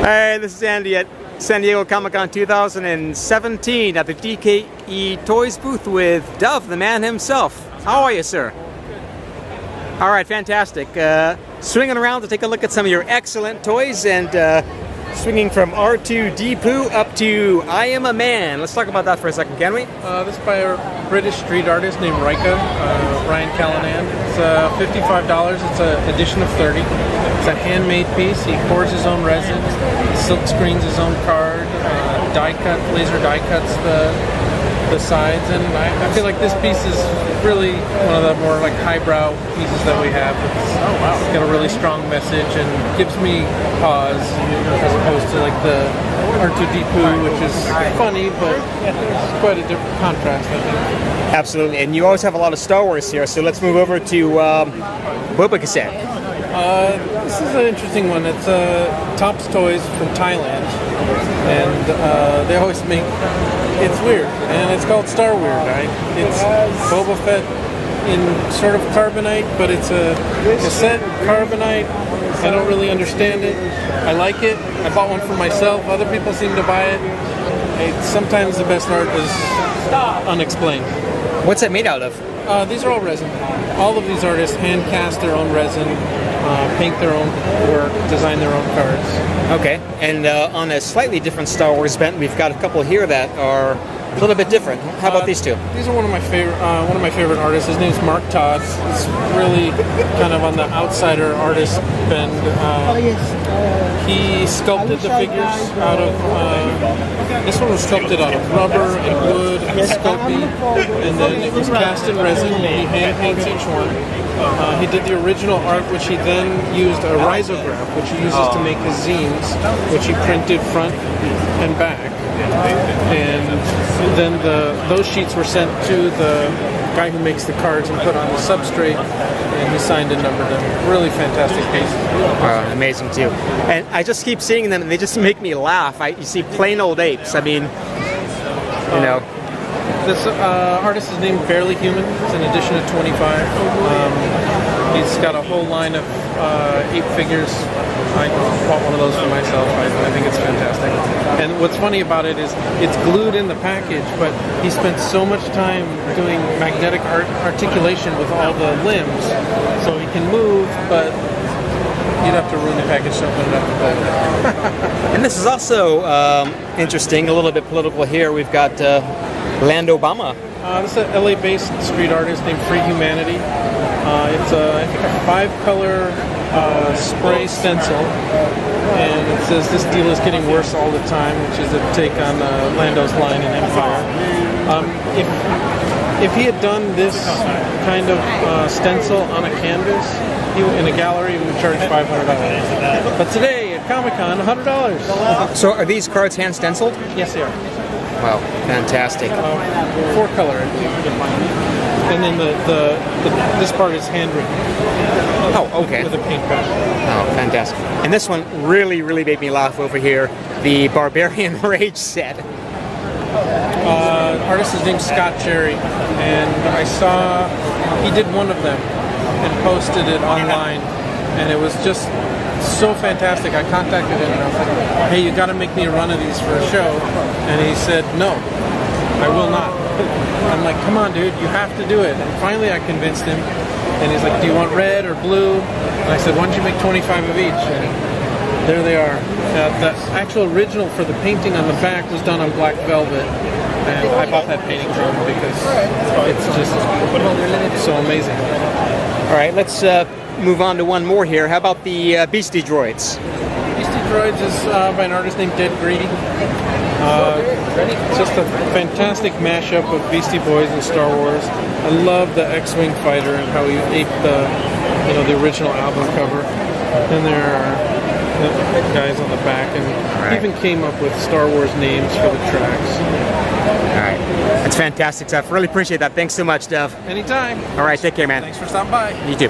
Hey, this is Andy at San Diego Comic-Con 2017 at the DKE Toys booth with Dov, the man himself. How are you, sir? All right, fantastic. Swinging around to take a look at some of your excellent toys and swinging from R2D2 up to I Am a Man. Let's talk about that for a second, can we? This is by a British street artist named Ryan Callanan. It's $55. It's an edition of 30. It's a handmade piece. He pours his own resin, silk screens his own card, laser die cuts the sides, and I feel like this piece is really one of the more like highbrow pieces that we have. It's got a really strong message and gives me pause as opposed to like the R2D2, which is funny, but it's quite a different contrast, I think. Absolutely, and you always have a lot of Star Wars here, so let's move over to Boba Cassette. This is an interesting one. It's Tops Toys from Thailand, and they always make, it's weird, and it's called Star Weird, right? It's Boba Fett in sort of carbonite, but it's a cassette carbonite. I don't really understand it. I like it. I bought one for myself. Other people seem to buy it. Sometimes the best art is unexplained. What's it made out of? These are all resin. All of these artists hand cast their own resin, paint their own work, design their own cards. Okay, and on a slightly different Star Wars bent, we've got a couple here that are a little bit different. How about these two? These are one of my favorite artists. His name's Mark Todd. He's really kind of on the outsider artist bend. He sculpted the figures out of. This one was sculpted out of rubber and wood and sculpey, and then it was cast in resin. He hand paints each one. He did the original art, which he then used a risograph, which he uses to make his zines, which he printed front and back. And then those sheets were sent to the guy who makes the cards and put on the substrate, and he signed and numbered them. Really fantastic pieces. Amazing too. And I just keep seeing them, and they just make me laugh. You see plain old apes. I mean, you know. This artist is named Barely Human. It's an edition of 25. He's got a whole line of ape figures. I bought one of those for myself. I think it's fantastic. And what's funny about it is it's glued in the package, but he spent so much time doing magnetic articulation with all the limbs, so he can move, but you'd have to ruin the package to open it up to play with it. And this is also interesting, a little bit political here. We've got Land Obama. This is an LA-based street artist named Free Humanity. It's I think a 5-color spray stencil, and it says this deal is getting worse all the time, which is a take on Lando's line in Empire. If he had done this kind of stencil on a canvas in a gallery, he would charge $500. But today at Comic-Con, $100. So are these cards hand stenciled? Yes, they are. Wow, fantastic. 4-color, and then this part is handwritten. Oh, okay. With a paint pen. Oh, fantastic. And this one really, really made me laugh over here. The Barbarian Rage set. Artist is named Scott Cherry, and I saw he did one of them and posted it online, and it was just so fantastic. I contacted him and I was like, hey, you got to make me a run of these for a show. And he said, no, I will not. I'm like, come on, dude, you have to do it. And finally I convinced him. And he's like, do you want red or blue? And I said, why don't you make 25 of each? And there they are. The actual original for the painting on the back was done on black velvet. And I bought that painting from him because it's just so amazing. All right, let's move on to one more here. How about the Beastie Droids? Beastie Droids is by an artist named Dead Greedy. It's just a fantastic mashup of Beastie Boys and Star Wars. I love the X-Wing fighter and how he aped the original album cover. And there are guys on the back, and even came up with Star Wars names for the tracks. All right, that's fantastic stuff. Really appreciate that. Thanks so much, Dov. Anytime. All right, take care, man. Thanks for stopping by. You too.